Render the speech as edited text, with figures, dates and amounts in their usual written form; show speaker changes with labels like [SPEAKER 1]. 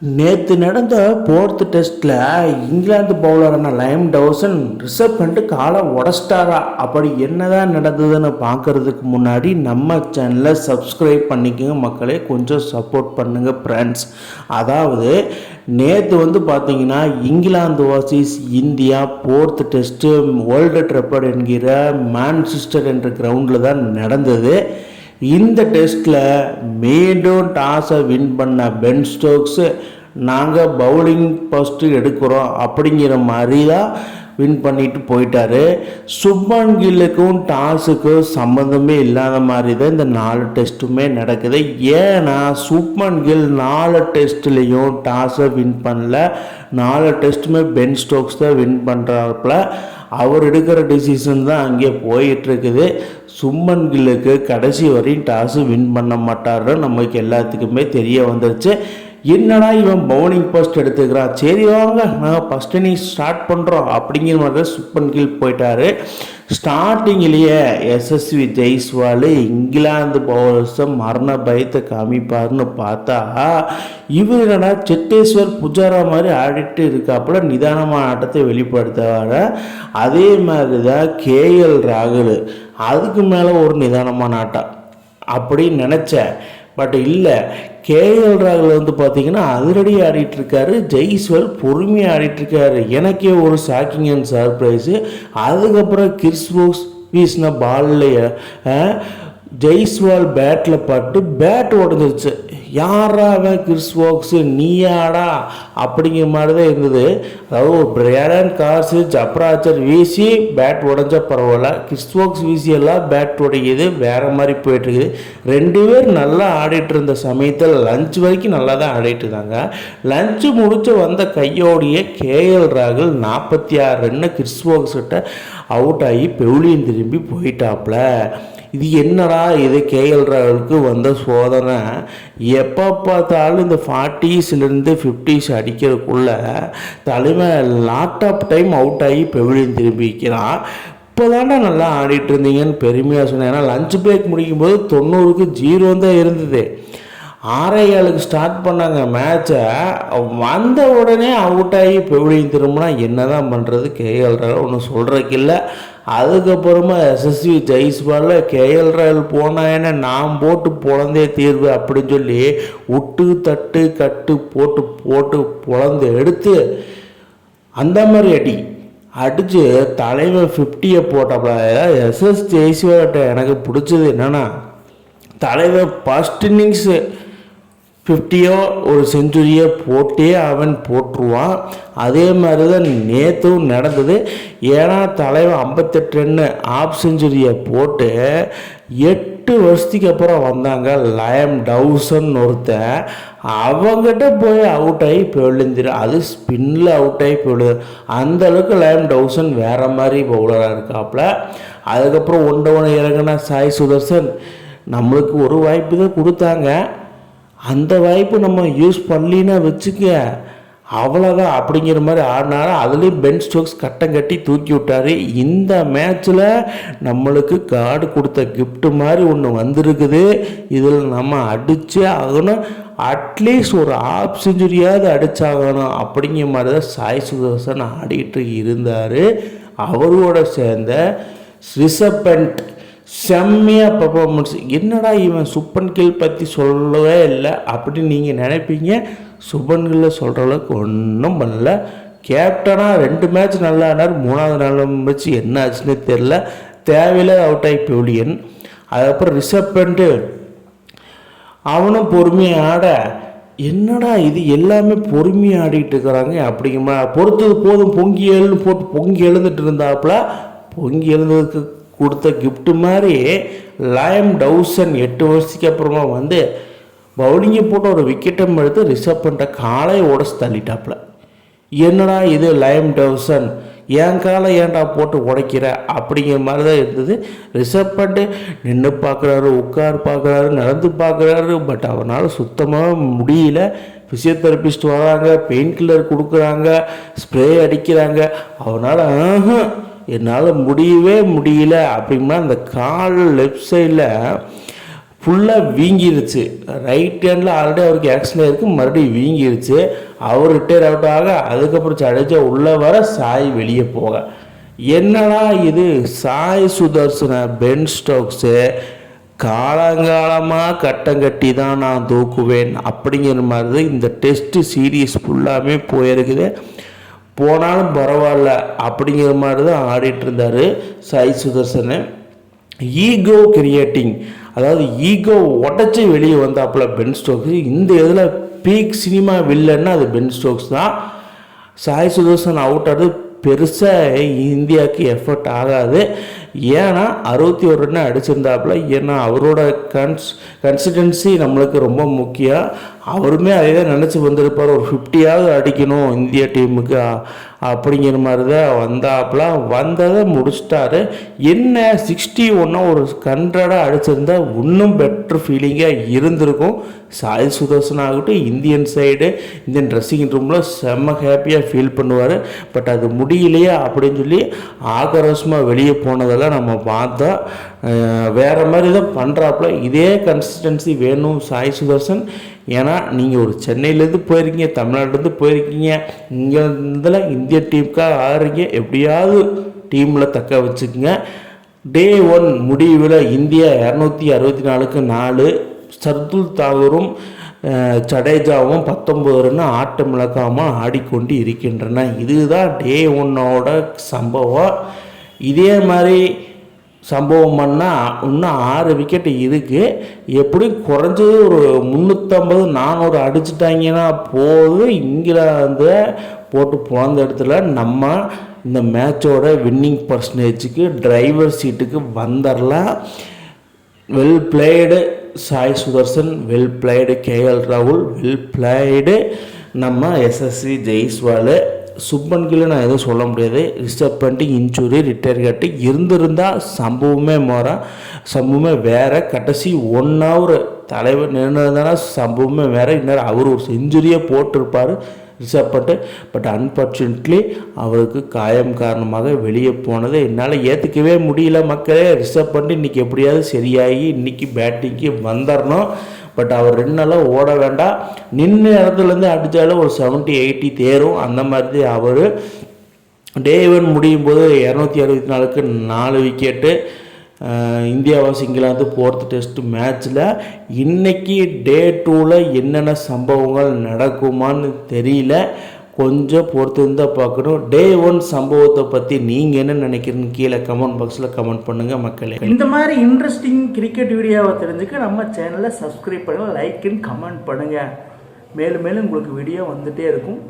[SPEAKER 1] நேற்று நடந்த ஃபோர்த் டெஸ்ட்டில் இங்கிலாந்து பவுலரான லைம் டவுசன் ரிசர்வ் பண்ணிட்டு காலை உடச்சிட்டாரா? அப்படி என்னதான் நடந்ததுன்னு பார்க்கறதுக்கு முன்னாடி நம்ம சேனலை சப்ஸ்கிரைப் பண்ணிக்கோங்க மக்களே, கொஞ்சம் சப்போர்ட் பண்ணுங்கள் ஃப்ரெண்ட்ஸ். அதாவது நேற்று பார்த்தீங்கன்னா England versus India fourth test Old Trafford என்கிற மான்செஸ்டர் என்ற கிரவுண்டில் தான் நடந்தது. இந்த டெஸ்ட்டில் மீண்டும் டாஸை வின் பண்ண பென் ஸ்டோக்ஸு நாங்கள் பவுலிங் ஃபஸ்ட்டு எடுக்கிறோம் அப்படிங்கிற மாதிரி தான் வின் பண்ணிட்டு போயிட்டாரு. சுப்மன் கில்லுக்கும் டாஸுக்கும் சம்மந்தமே இல்லாத மாதிரி தான் இந்த 4 டெஸ்ட்டுமே நடக்குது. ஏன்னா சுப்மன் கில் 4 டெஸ்ட்லேயும் டாஸை வின் பண்ணல. 4 டெஸ்ட்டுமே பென் ஸ்டோக்ஸ் தான் வின் பண்ணுறாப்புல. அவர் எடுக்கிற டிசிஷன் தான் அங்கே போயிட்டுருக்குது. சுப்மன் கில்லுக்கு கடைசி வரையும் டாஸு வின் பண்ண மாட்டாருன்னு நமக்கு எல்லாத்துக்குமே தெரிய வந்துருச்சு. என்னடா இவன் பவுலிங் ஃபர்ஸ்ட் எடுத்துக்கிறான், சரி வாங்க நாங்கள் ஃபஸ்ட் இன்னிங்ஸ் ஸ்டார்ட் பண்ணுறோம் அப்படிங்கிற மாதிரி தான் சுப்மன் கில் போயிட்டார். ஸ்டார்டிங்லேயே எஸ்எஸ்வி ஜெய்ஸ்வால் இங்கிலாந்து பவுலர்ஸை மரண பயத்தை காமிப்பார்னு பார்த்தா இவர் என்னடா செட்டேஸ்வர் புஜாரா மாதிரி ஆடிட்டு இருக்காப்புல நிதானமான ஆட்டத்தை வெளிப்படுத்துவார். அதே மாதிரி தான் கேஎல் ராகுல் அதுக்கு மேலே ஒரு நிதானமான ஆட்டம் அப்படின்னு நினச்சேன். பட் இல்லை, கேஎல் ராகுல் பார்த்தீங்கன்னா அதிரடி ஆடிட்டுருக்காரு, ஜெய்ஸ்வால் பொறுமையாக ஆடிட்டுருக்காரு. எனக்கே ஒரு ஷாக்கிங் அண்ட் சர்ப்ரைஸு. அதுக்கப்புறம் கிறிஸ் வோக்ஸ் வீசின பால்லையே ஜெய்ஸ்வால் பேட்டில் பட்டு பேட் உடஞ்சிருச்சு. யாரா அவன் கிறிஸ் வோக்ஸு நீயாடா அப்படிங்கிற மாதிரி தான் இருந்தது. அதாவது ஒரு பிரேடன் கார்ஸு ஜப்ராச்சர் வீசி பேட் உடஞ்சா பரவாயில்ல, கிறிஸ் வோக்ஸ் வீசியெல்லாம் பேட் உடையுது, வேறு மாதிரி போயிட்டுருக்குது. 2 பேர் நல்லா ஆடிட்டு இருந்த சமயத்தில் லஞ்ச் வரைக்கும் நல்லா தான் ஆடிட்டு இருந்தாங்க. லஞ்சு முடிச்சு வந்த கையோடைய கேஎல் ராகுல் 46 ரன்னு கிறிஸ் வோக்ஸ் கிட்ட அவுட் ஆகி பெவிலியன் திரும்பி போயிட்டாப்புல. இது என்னடா இது கேஎல் ராகுலுக்கு வந்த சோதனை. எப்போ பார்த்தாலும் இந்த 40ஸ்லேருந்து 50s அடிக்கிறதுக்குள்ள தலைமை லாட் ஆஃப் டைம் அவுட் ஆகி பெவிலியன் திரும்பி வைக்கிறான். இப்போ தாண்டா நல்லா ஆடிட்டு இருந்தீங்கன்னு பெருமையாக சொன்னேன். ஏன்னா லஞ்ச் பிரேக் முடிக்கும்போது 90க்கு 0 தான் இருந்தது. 6-7க்கு ஸ்டார்ட் பண்ணாங்க மேட்சை. வந்த உடனே அவுட் ஆகி பெவிலியன் திரும்பினா என்ன தான் பண்ணுறது? கேஎல் ராகுல் ஒன்றும் சொல்கிறதுக்கு இல்லை. அதுக்கப்புறமா எஸ்எஸ்வி ஜெய்ஸ்வால் கேஎல் ராகுல் போனாயன்னு நான் போட்டு பொழந்தே தீர்வு அப்படின்னு சொல்லி விட்டு தட்டு கட்டு போட்டு போட்டு பொழந்து எடுத்து அந்த மாதிரி அடித்து தலைமை 50 போட்டப்பல. எஸ்எஸ் ஜெய்ஸ்வால்கிட்ட எனக்கு பிடிச்சது என்னென்னா, தலைவர் ஃபஸ்ட் இன்னிங்ஸு 50யோ ஒரு செஞ்சுரியோ போட்டே அவன் போட்டுருவான். அதே மாதிரி தான் நேற்றும் நடந்தது. ஏன்னா தலைவன் 58 ரன்னு ஆஃப் செஞ்சுரியை போட்டு 8 வருஷத்துக்கு அப்புறம் வந்தாங்க லைம் டவுசன் ஒருத்தன். அவங்ககிட்ட போய் அவுட் ஆகி போயிழுந்துரு, அது ஸ்பின்னில் அவுட் ஆகி போயிடுது. அந்தளவுக்கு லைம் டவுசன் வேறு மாதிரி பவுலராக இருக்காப்புல. அதுக்கப்புறம் ஒன்று இறங்கினா சாய் சுதர்சன் நம்மளுக்கு ஒரு வாய்ப்பு தான் கொடுத்தாங்க. அந்த வாய்ப்பு நம்ம யூஸ் பண்ணலின்னா வச்சுக்க அவ்வளோதான் அப்படிங்கிற மாதிரி ஆடினாரு. அதுலேயும் பென் ஸ்டோக்ஸ் கட்டம் கட்டி தூக்கி விட்டார். இந்த மேட்ச்சில் நம்மளுக்கு கார்டு கொடுத்த கிஃப்ட் மாதிரி ஒன்று வந்திருக்குது. இதில் நம்ம அடித்தே ஆகணும், அட்லீஸ்ட் ஒரு ஆஃப் செஞ்சுரியாவது அடித்தாகணும் அப்படிங்கிற மாதிரி தான் சாய் சுதர்சன் ஆடிட்டு இருந்தார். அவரோட சேர்ந்த ரிஷப் பண்ட் செம்மையாக பர்ஃபார்மன்ஸ். என்னடா இவன் சுப்மன் கில் பற்றி சொல்லவே இல்லை அப்படின்னு நீங்கள் நினைப்பீங்க. சுப்மன் கில்ல சொல்கிற அளவுக்கு ஒன்றும் பண்ணல. கேப்டனாக 2 மேட்ச் நல்லா ஆனார். 3வது நாள் மேட்ச் என்ன ஆச்சுன்னு தெரில, தேவையில்லை அவுட் ஆகி பெவிலியன். அதுக்கப்புறம் ரிஷப் பண்ட் அவனும் பொறுமையாக ஆட, என்னடா இது எல்லாமே பொறுமையாக ஆடிட்டு இருக்கிறாங்க அப்படிங்கம்மா பொறுத்தது போதும் பொங்கி எழுந்து போட்டு பொங்கி எழுந்துட்டு இருந்தாப்புல. பொங்கி எழுந்ததுக்கு கொடுத்த கிஃப்ட் மாதிரி லைம் டவுசன் 8 வருஷத்துக்கு அப்புறமா வந்து பவுலிங்கை போட்டு ஒரு விக்கெட்டை எடுத்து ரிஷப் பண்ட காலை உடச்சு தள்ளிட்டாப்புல. என்னடா இது லைம் டவுசன் என் காலை ஏன்டா போட்டு உடைக்கிற அப்படிங்கிற மாதிரி தான் இருந்தது. ரிஷப் பண்ட் நின்று பார்க்குறாரு, உட்கார் பார்க்குறாரு, நடந்து பார்க்குறாரு. பட் அவனால் சுத்தமாக முடியல. ஃபிசியோதெரபிஸ்ட் வராங்க, பெயின் கில்லர் கொடுக்குறாங்க, ஸ்ப்ரே அடிக்கிறாங்க. அவனால் என்னால் முடியவே முடியல அப்படின்னா அந்த கால் லெஃப்ட் சைடில் ஃபுல்லாக வீங்கிருச்சு. ரைட் ஹேண்டில் ஆல்ரெடி அவருக்கு ஆக்சிடென்ட் இருக்குது, மறுபடியும் வீங்கிருச்சு. அவர் ரிட்டையர் அவுட் ஆக அதுக்கப்புறம் ஜடேஜா உள்ளே வர, சாய் வெளியே போக. என்னடா இது, சாய் சுதர்சன பென் ஸ்டோக்ஸு காலங்காலமாக கட்டம் கட்டி தான் நான் தூக்குவேன் அப்படிங்கிற மாதிரி தான் இந்த டெஸ்ட்டு சீரீஸ் ஃபுல்லாமே போயிருக்குது. போனாலும் பரவாயில்ல அப்படிங்கிற மாதிரி தான் ஆடிட்டு இருந்தார் சாய் சுதர்சன். ஈகோ கிரியேட்டிங், அதாவது ஈகோ உடச்சி வெளியே வந்தாப்புல பென் ஸ்டோக்ஸ். இந்த இதில் பீக் சினிமா வில்லன்னா அது பென் ஸ்டோக்ஸ் தான். சாய் சுதர்சன் அவுட் ஆகுது பெருசாக இந்தியாவுக்கு எஃபர்ட் ஆகாது. ஏன்னா 61 ரன் அடிச்சிருந்தாப்புல. ஏன்னா அவரோட கன்சிஸ்டன்சி நம்மளுக்கு ரொம்ப முக்கியம். அவருமே அதே தான் நினச்சி வந்திருப்பார், ஒரு 50யாவது அடிக்கணும் இந்தியா டீமுக்கு அப்படிங்கிற மாதிரி தான் வந்தாப்புல. வந்ததை முடிச்சிட்டாரு. என்ன 61 ஒரு 100 அடிச்சிருந்தா இன்னும் பெட்டர் ஃபீலிங்காக இருந்திருக்கும். சாய் சுதர்சன் ஆகட்டும், இந்தியன் சைடு இந்தியன் ட்ரெஸ்ஸிங் ரூமில் செம்ம ஹாப்பியாக ஃபீல் பண்ணுவார். பட் அது முடியலையா அப்படின்னு சொல்லி ஆக்ரோஷமாக வெளியே போனதெல்லாம் நம்ம பார்த்தோம். வேறு மாதிரி தான் பண்ணுறாப்புல. இதே கன்சிஸ்டன்சி வேணும் சாய் சுதர்சன். ஏன்னா நீங்கள் ஒரு சென்னையிலேருந்து போயிருக்கீங்க, தமிழ்நாட்டிலேருந்து போயிருக்கீங்க, இங்கே இதில் இந்திய டீமுக்காக ஆடுறீங்க. எப்படியாவது டீமில் தக்க வச்சுக்கோங்க. டே 1 முடிவில் இந்தியா 264க்கு 4, சர்துல் தாகூரும் ஜடேஜாவும் 19 ரன் ஆட்டம் இழக்காமல் ஆடிக்கொண்டு இருக்கின்றன. இதுதான் டே 1ஓட சம்பவம். இதே மாதிரி சம்பவம் பண்ணால் இன்னும் 6 விக்கெட் இருக்குது. எப்படி குறைஞ்சது ஒரு 350-400 அடிச்சிட்டாங்கன்னா போது இங்கிலாந்து போட்டு போன இடத்துல நம்ம இந்த மேட்சோட வின்னிங் பர்சன்டேஜுக்கு டிரைவர் சீட்டுக்கு வந்துடலாம். Well played Sai Sudharsan, well played KL ராகுல், வெல் பிளேடு நம்ம எஸ்எஸ்வி ஜெய்ஸ்வால். சுப்மன் கில்லை நான் எதுவும் சொல்ல முடியாது. ரிசர்வ் பண்ணிட்டு இன்ஜுரி ரிட்டையர் கட்டி இருந்திருந்தால் சம்பவமே வேறு. கடைசி 1 ஹவர் தலைவர் நின்றுதானா சம்பவமே வேறு. இன்னும் அவர் ஒரு செஞ்சுரியே போட்டிருப்பார் ரிசர்வ் பண்ணிட்டு. பட் அன்ஃபார்ச்சுனேட்லி அவருக்கு காயம் காரணமாக வெளியே போனதை என்னால் ஏற்றுக்கவே முடியல. மக்களே, ரிசர்வ் பண்ணிட்டு இன்றைக்கி எப்படியாவது சரியாகி இன்றைக்கி பேட்டிங்க்கு வந்துடணும். பட் அவர் 2 நாளாக ஓட வேண்டாம், நின்று இடத்துலேருந்து அடித்தாலும் ஒரு 70-80 தேரும். அந்த மாதிரி அவர் டே 1 முடியும் போது 264க்கு 4 wicket. India versus England 4th test மேட்ச்சில். இன்றைக்கி டே 2ல் என்னென்ன சம்பவங்கள் நடக்குமான்னு தெரியல, கொஞ்சம் பொறுத்து இருந்தால் பார்க்கணும். டே 1 சம்பவத்தை பற்றி நீங்கள் என்ன நினைக்கிறீங்க கீழே கமெண்ட் பாக்ஸில் கமெண்ட் பண்ணுங்கள் மக்களே. இந்த மாதிரி இன்ட்ரெஸ்டிங் கிரிக்கெட் வீடியோவை தெரிஞ்சுக்க நம்ம சேனலை சப்ஸ்கிரைப் பண்ணுங்கள், லைக் அண்ட் கமெண்ட் பண்ணுங்கள். மேலும் மேலும் உங்களுக்கு வீடியோ வந்துகிட்டே இருக்கும்.